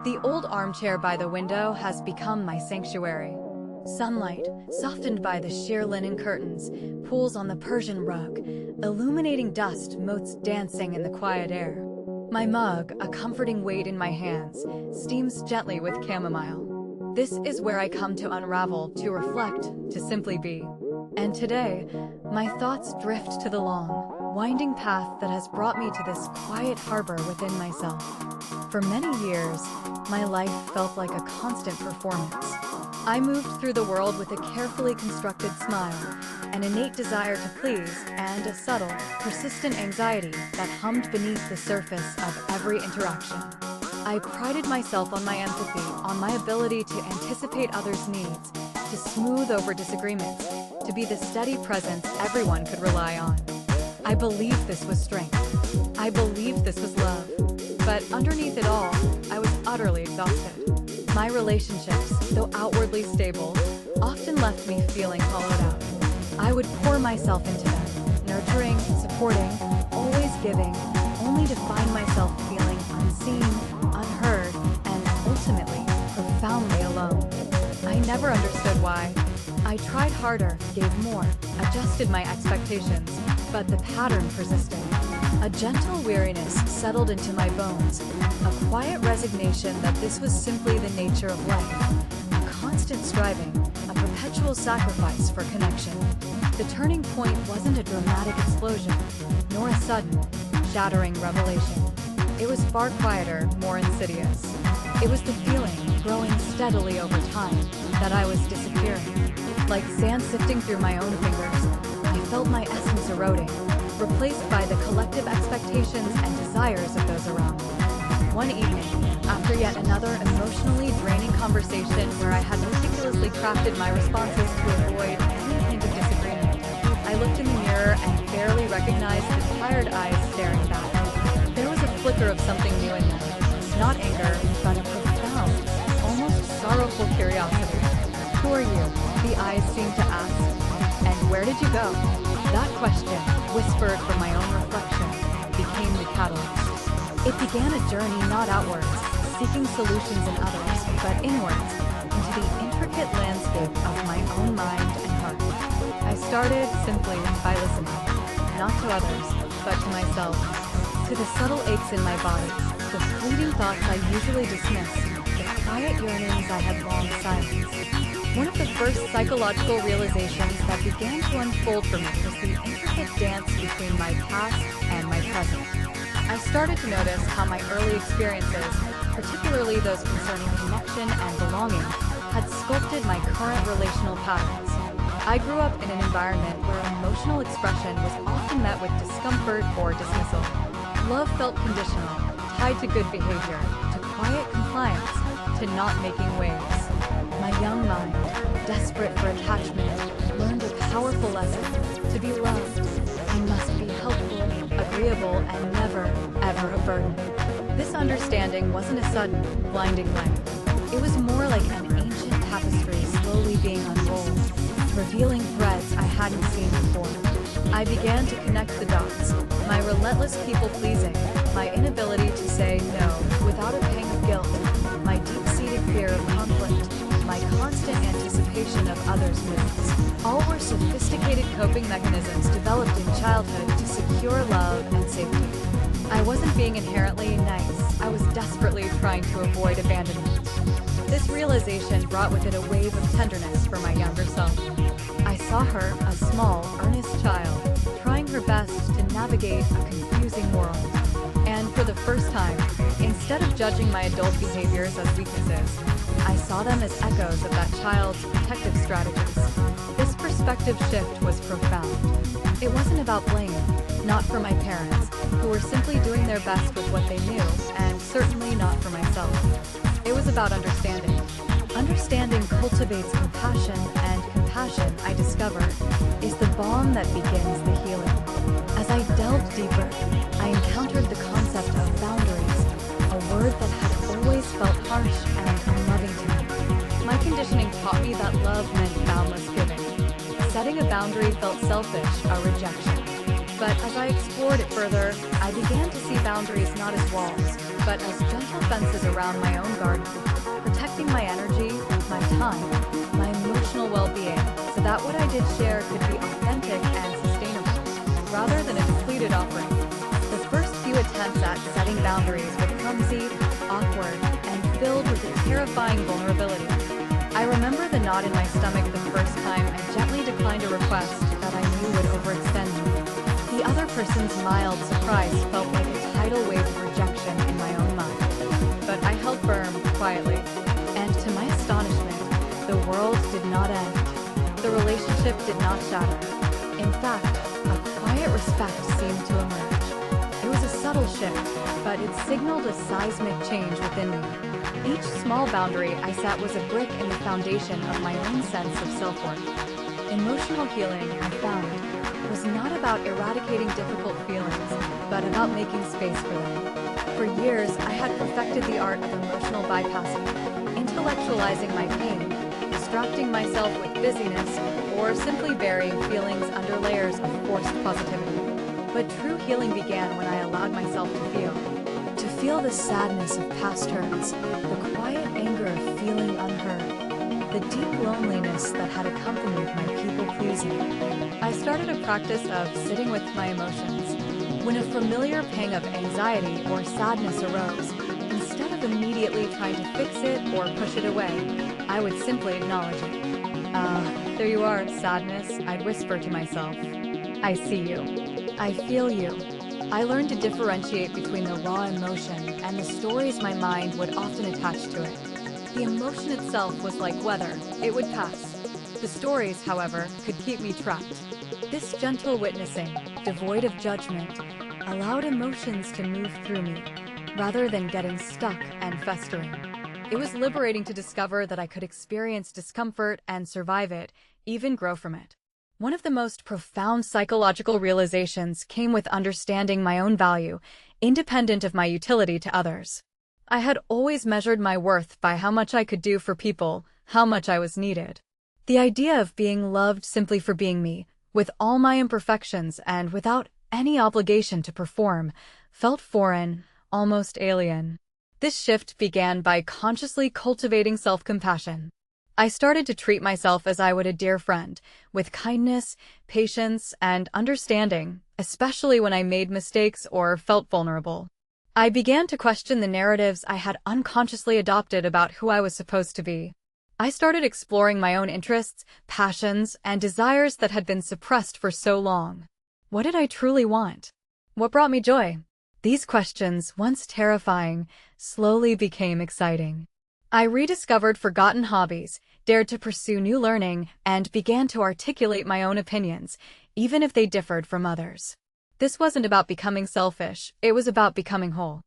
The old armchair by the window has become my sanctuary. Sunlight, softened by the sheer linen curtains, pools on the Persian rug, illuminating dust motes dancing in the quiet air. My mug, a comforting weight in my hands, steams gently with chamomile. This is where I come to unravel, to reflect, to simply be. And today, my thoughts drift to the long, winding path that has brought me to this quiet harbor within myself. For many years, my life felt like a constant performance. I moved through the world with a carefully constructed smile, an innate desire to please, and a subtle, persistent anxiety that hummed beneath the surface of every interaction. I prided myself on my empathy, on my ability to anticipate others' needs, to smooth over disagreements, to be the steady presence everyone could rely on. I believed this was strength. I believed this was love. But underneath it all, I was utterly exhausted. My relationships, though outwardly stable, often left me feeling hollowed out. I would pour myself into them, nurturing, supporting, always giving, only to find myself feeling unseen, unheard, and ultimately, profoundly alone. I never understood why. I tried harder, gave more, adjusted my expectations, but the pattern persisted. A gentle weariness settled into my bones, a quiet resignation that this was simply the nature of life, a constant striving, a perpetual sacrifice for connection. The turning point wasn't a dramatic explosion, nor a sudden, shattering revelation. It was far quieter, more insidious. It was the feeling, growing steadily over time, that I was disappearing. Like sand sifting through my own fingers, I felt my essence eroding, replaced by the collective expectations and desires of those around. One evening, after yet another emotionally draining conversation where I had meticulously crafted my responses to avoid any kind of disagreement, I looked in the mirror and barely recognized the tired eyes staring back. There was a flicker of something new in them, not anger, but a profound, almost sorrowful curiosity. "Who are you?" the eyes seemed to ask. "And where did you go?" That question, whispered from my own reflection, became the catalyst. It began a journey not outwards, seeking solutions in others, but inwards, into the intricate landscape of my own mind and heart. I started simply by listening, not to others, but to myself, to the subtle aches in my body, the fleeting thoughts I usually dismiss, the quiet yearnings I had long silenced. One of the first psychological realizations that began to unfold for me was the intricate dance between my past and my present. I started to notice how my early experiences, particularly those concerning connection and belonging, had sculpted my current relational patterns. I grew up in an environment where emotional expression was often met with discomfort or dismissal. Love felt conditional, tied to good behavior, to quiet compliance, to not making waves. My young mind, desperate for attachment, learned a powerful lesson. To be loved, I must be helpful, agreeable, and never, ever a burden. This understanding wasn't a sudden, blinding light. It was more like an ancient tapestry slowly being unrolled, revealing threads I hadn't seen before. I began to connect the dots, my relentless people-pleasing, my inability to say no without a pang of guilt, my deep-seated fear of conflict, my constant anticipation of others' moods. All were sophisticated coping mechanisms developed in childhood to secure love and safety. I wasn't being inherently nice, I was desperately trying to avoid abandonment. This realization brought with it a wave of tenderness for my younger self. I saw her, a small, earnest child, trying her best to navigate a confusing world. And for the first time, instead of judging my adult behaviors as weaknesses, I saw them as echoes of that child's protective strategies. This perspective shift was profound. It wasn't about blame, not for my parents, who were simply doing their best with what they knew, and certainly not for myself. It was about understanding. Understanding cultivates compassion, and compassion, I discovered, is the balm that begins the healing. As I delved deeper, I encountered the concept of boundaries, a word that had always felt harsh and unloving to me. My conditioning taught me that love meant boundless giving. Setting a boundary felt selfish, a rejection. But as I explored it further, I began to see boundaries not as walls, but but as gentle fences around my own garden, protecting my energy, my time, my emotional well-being, so that what I did share could be authentic and sustainable, rather than a depleted offering. The first few attempts at setting boundaries were clumsy, awkward, and filled with a terrifying vulnerability. I remember the knot in my stomach the first time I gently declined a request that I knew would overextend me. The other person's mild surprise felt like a tidal wave of rejection in my own mind. But I held firm, quietly, and to my astonishment, the world did not end. The relationship did not shatter. In fact, a quiet respect seemed to emerge. It was a subtle shift, but it signaled a seismic change within me. Each small boundary I set was a brick in the foundation of my own sense of self-worth. Emotional healing, I found, was not about eradicating difficult feelings, but about making space for them. For years, I had perfected the art of emotional bypassing, intellectualizing my pain, distracting myself with busyness, or simply burying feelings under layers of forced positivity. But true healing began when I allowed myself to feel. To feel the sadness of past hurts, the quiet anger of feeling unheard, the deep loneliness that had accompanied my people-pleasing. I started a practice of sitting with my emotions. When a familiar pang of anxiety or sadness arose, instead of immediately trying to fix it or push it away, I would simply acknowledge it. There you are, sadness, I'd whisper to myself. I see you. I feel you. I learned to differentiate between the raw emotion and the stories my mind would often attach to it. The emotion itself was like weather, it would pass. The stories, however, could keep me trapped. This gentle witnessing, devoid of judgment, allowed emotions to move through me, rather than getting stuck and festering. It was liberating to discover that I could experience discomfort and survive it, even grow from it. One of the most profound psychological realizations came with understanding my own value, independent of my utility to others. I had always measured my worth by how much I could do for people, how much I was needed. The idea of being loved simply for being me, with all my imperfections and without any obligation to perform, felt foreign, almost alien. This shift began by consciously cultivating self-compassion. I started to treat myself as I would a dear friend, with kindness, patience, and understanding, especially when I made mistakes or felt vulnerable. I began to question the narratives I had unconsciously adopted about who I was supposed to be. I started exploring my own interests, passions, and desires that had been suppressed for so long. What did I truly want? What brought me joy? These questions, once terrifying, slowly became exciting. I rediscovered forgotten hobbies, dared to pursue new learning, and began to articulate my own opinions, even if they differed from others. This wasn't about becoming selfish, it was about becoming whole.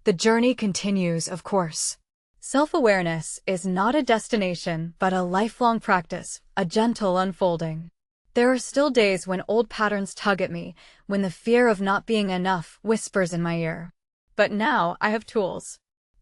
The journey continues, of course. Self-awareness is not a destination, but a lifelong practice, a gentle unfolding. There are still days when old patterns tug at me, when the fear of not being enough whispers in my ear. But now I have tools.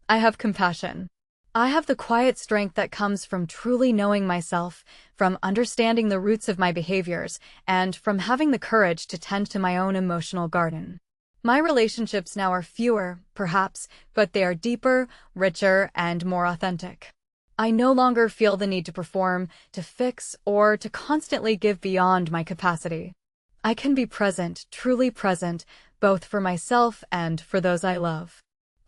I have compassion. I have the quiet strength that comes from truly knowing myself, from understanding the roots of my behaviors, and from having the courage to tend to my own emotional garden. My relationships now are fewer, perhaps, but they are deeper, richer, and more authentic. I no longer feel the need to perform, to fix, or to constantly give beyond my capacity. I can be present, truly present, both for myself and for those I love.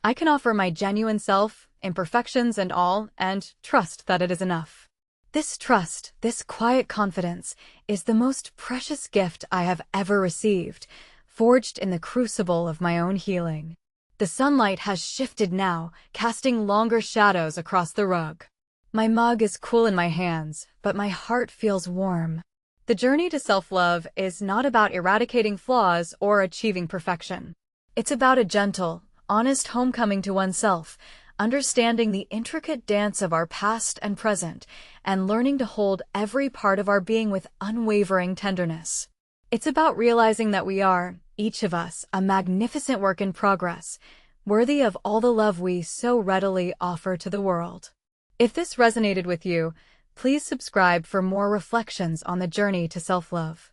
I can offer my genuine self, imperfections and all, and trust that it is enough. This trust, this quiet confidence, is the most precious gift I have ever received, forged in the crucible of my own healing. The sunlight has shifted now, casting longer shadows across the rug. My mug is cool in my hands, but my heart feels warm. The journey to self-love is not about eradicating flaws or achieving perfection. It's about a gentle, honest homecoming to oneself, understanding the intricate dance of our past and present, and learning to hold every part of our being with unwavering tenderness. It's about realizing that we are, each of us, a magnificent work in progress, worthy of all the love we so readily offer to the world. If this resonated with you, please subscribe for more reflections on the journey to self-love.